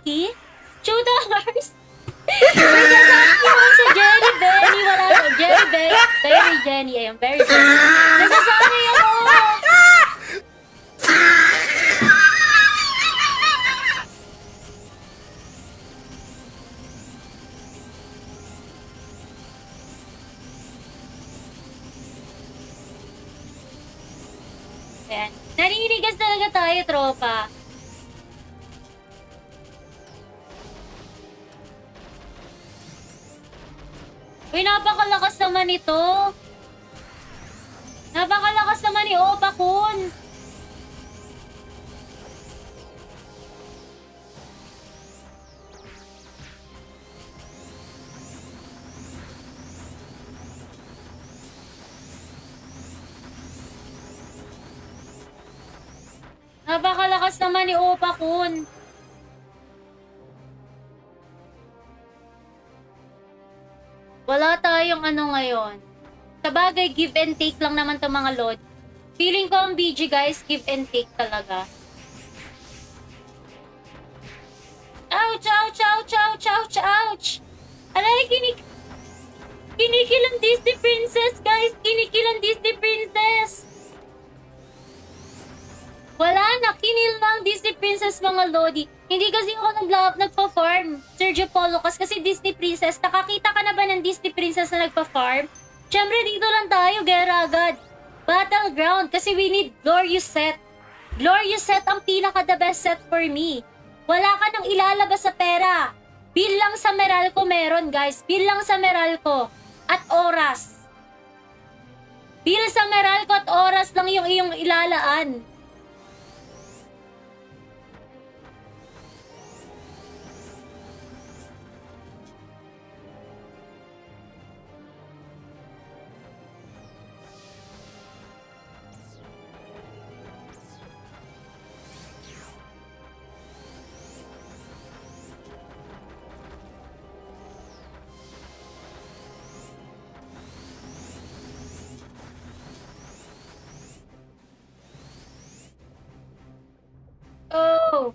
Cookie? Shooters! Nasasabi mo sa Jenny Benny, wala ko. Jenny Benny, very Jenny, ayun, very Jenny. Nasasabi ako! Ayan. Naninigas talaga tayo, tropa. Uy, napakalakas naman ito. Napakalakas naman ni Opa Kun. Napakalakas naman ni Opa Kun. Wala tayong ano ngayon. Sabagay, give and take lang naman to mga lord. Feeling ko ang BG guys, give and take talaga. Ouch, ouch, ouch, ouch, ouch, ouch. Alay, kinikil ang Disney Princess guys. Kinikil ang Disney Princess. Wala na, kinil lang Disney Princess mga lodi. Hindi kasi ako nagpa-farm, Sergio Polokas, kasi Disney Princess. Nakakita ka na ba ng Disney Princess na nagpa-farm? Siyempre, dito lang tayo, gera agad. Battleground, kasi we need Glorious Set. Glorious Set ang pinaka-the best set for me. Wala ka nang ilalabas sa pera. Bill lang sa Meralco meron, guys. Bill lang sa Meralco. At oras. Bill sa Meralco at oras lang yung iyong ilalaan. Oh.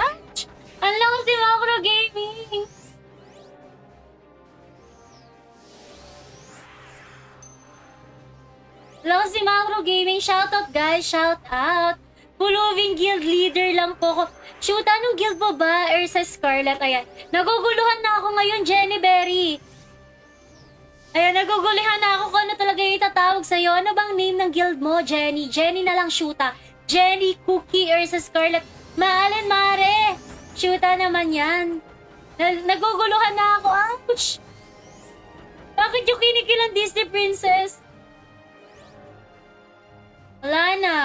Ouch! Ang lakas ni Macro Gaming! Lakas ni Macro Gaming! Shoutout guys! Shoutout! Puluving guild leader lang po ko. Shoot, anong guild mo ba? Ursa Scarlet, ayan. Naguguluhan na ako ngayon, Jenny Berry. Ayan, naguguluhan na ako kung ano talaga yung itatawag sa'yo. Ano bang name ng guild mo, Jenny? Jenny na lang, shoota. Jenny, Cookie, Ursa Scarlet. Maalin, mare. Shoota naman yan. Naguguluhan na ako. Ouch! Bakit yung kinikil ang Disney Princess? Wala na.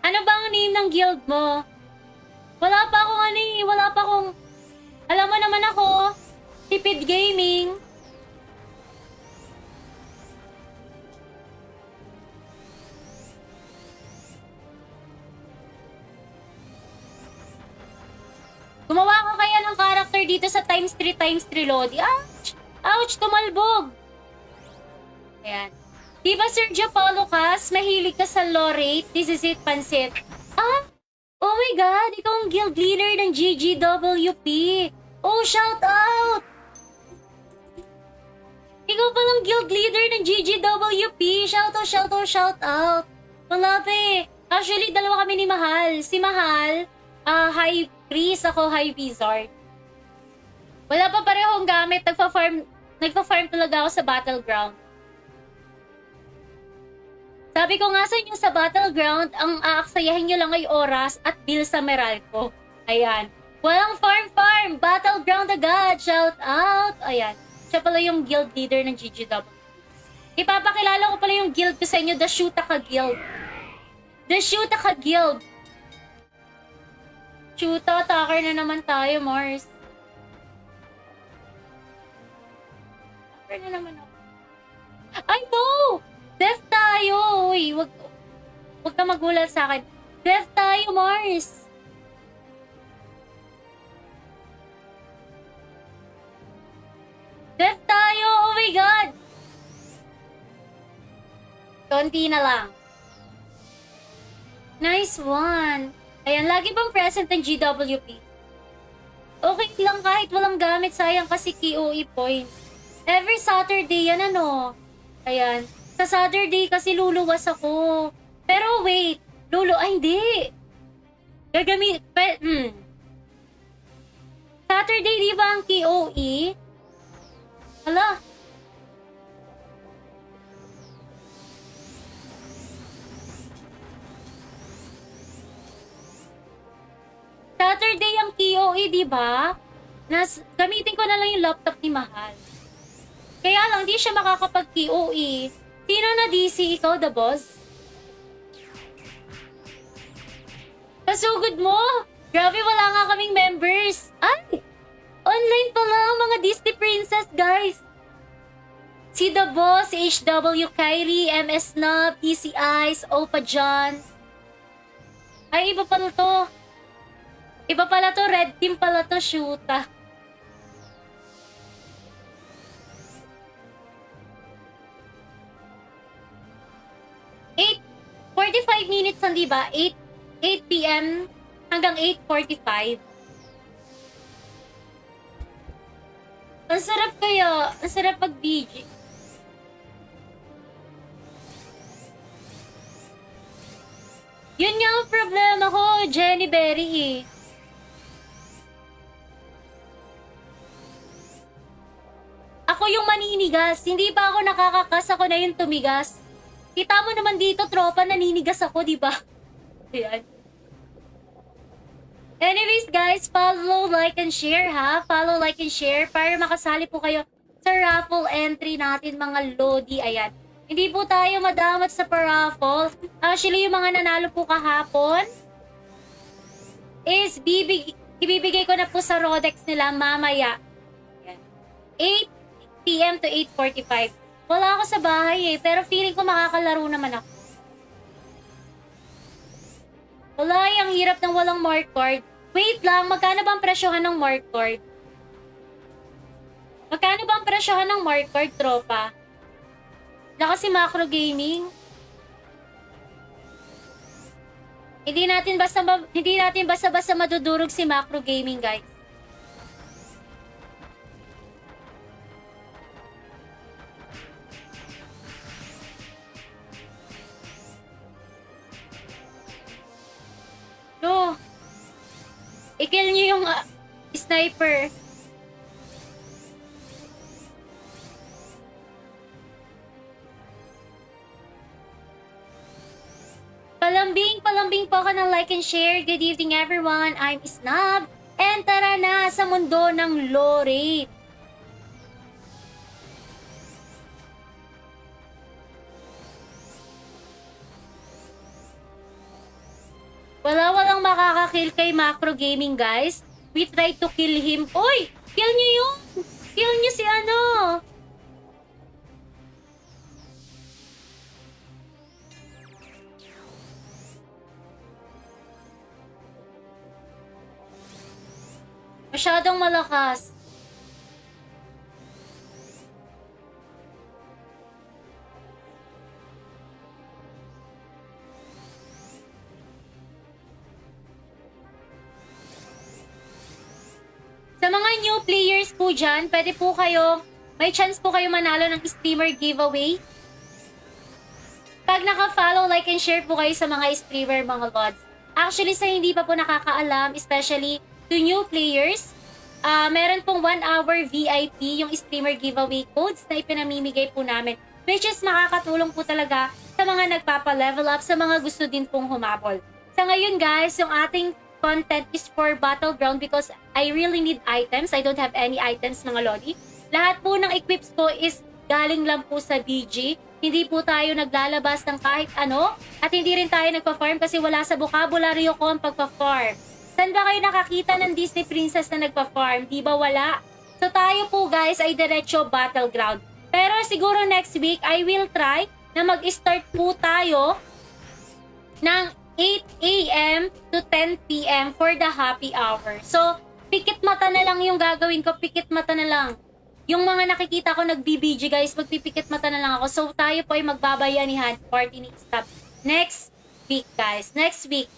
Ano ba ang name ng guild mo? Wala pa akong ano eh. Wala pa akong... Alam mo naman ako. Tipid Gaming. Gumawa ka kaya ng character dito sa times 3 Lodi. Ouch! Ouch! Tumalbog! Ayan. Di ba, Sergio Paulo Cas, mahilig ka sa Lorate? This is it, Pansit. Ah? Oh my God, ikaw ang guild leader ng GGWP. Oh, shout out! Ikaw palang guild leader ng GGWP. Shout out, shout out, shout out. Wala pa eh. Actually, dalawa kami ni Mahal. Si Mahal, High Priest, ako High Wizard. Wala pa parehong gamit. Nagpa-farm talaga ako sa Battleground. Sabi ko nga sa inyo sa Battleground, ang aaksayahin nyo lang ay oras at bill sa Meralco. Ayan. Walang farm! Battleground agad! Shout out! Ayan. Siya pala yung guild leader ng GGW. Ipapakilala ko pala yung guild ko sa inyo, The Shutaka Guild. The Shutaka Guild. Shuta, attacker na naman tayo, Mars. Attacker na naman ako. Ay, no! Death tayo! Uy, wag ka magulat sa akin. Death tayo, Mars! Konti na lang. Nice one. Ayan, lagi bang present ang GWP? Okay lang kahit walang gamit, sayang kasi KOE points. Every Saturday yan ano. Ayan. Sa Saturday kasi luluwas ako. Pero wait, ay hindi. Saturday di ba ang KOE? Hala. Saturday ang KOE, di ba? Gamitin ko na lang yung laptop ni Mahal. Kaya lang, di siya makakapag-KOE. Sino na DC? Ikaw, the boss? Pasugod mo! Grabe, wala nga kaming members. Ay! Online pala ang mga Disney Princess, guys. Si The Boss, si HW Kyrie, MS Nub, PC Eyes, Opa John. Ay, iba pala to. Iba pala to, red team pala to, shoota. Eight, 45 minutes lang, di ba? 8 p.m. hanggang 8:45. Ang sarap kaya. Ang sarap pag-BG. Yun nga ang problema ko, Jenny Berry eh. Ako yung maninigas. Hindi pa ako nakakakas, ako na yung tumigas. Kita mo naman dito, tropa, naninigas ako, di ba? Ayan. Anyways, guys, follow, like, and share, ha? Follow, like, and share para makasali po kayo sa raffle entry natin, mga Lodi. Ayan. Hindi po tayo madamat sa paraffle. Actually, yung mga nanalo po kahapon is ibibigay ko na po sa Rodex nila mamaya. Ayan. 8 p.m. to 8:45. Wala ako sa bahay eh, pero feeling ko makakalaro naman ako. Wala, ang hirap ng walang mark card. Wait lang, magkano ba ang presyohan ng mark card? Magkano ba ang presyohan ng mark card, tropa? Na kasi macro gaming. Hindi natin basta-basta madudurog si macro gaming, guys. No. I-kill niyo yung sniper. Palambing po ka ng like and share. Good evening everyone. I'm Snub. And tara na sa mundo ng lore. Walang makakakill kay Macro Gaming, guys. We try to kill him. Oy! Kill niyo yun! Kill niyo si ano! Masyadong malakas. Sa mga new players po dyan, pwede po kayo, may chance po kayo manalo ng streamer giveaway. Pag naka-follow, like, and share po kayo sa mga streamer, mga lods. Actually, sa hindi pa po nakakaalam, especially to new players, meron pong 1 hour VIP yung streamer giveaway codes na ipinamimigay po namin. Which is makakatulong po talaga sa mga nagpapa-level up, sa mga gusto din pong humabol. Sa ngayon guys, yung ating content is for Battleground because I really need items. I don't have any items, mga lodi. Lahat po ng equips ko is galing lang po sa BG. Hindi po tayo naglalabas ng kahit ano at hindi rin tayo nagpa-farm kasi wala sa bokabularyo ko ang pagpa-farm. Saan ba kayo nakakita ng Disney Princess na nagpa-farm? Di ba wala? So tayo po guys ay diretso Battleground. Pero siguro next week I will try na mag-start po tayo ng 8 a.m. to 10 p.m. for the happy hour. So, pikit mata na lang yung gagawin ko. Pikit mata na lang. Yung mga nakikita ko nag-BBG guys, magpipikit mata na lang ako. So tayo po ay magbabayanihan, party ni Snap next week guys. Next week.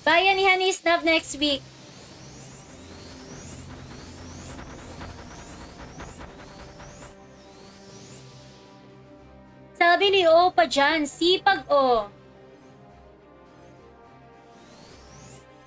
Bayanihan ni Snap next week. Sabi ni O pa dyan, sipag O.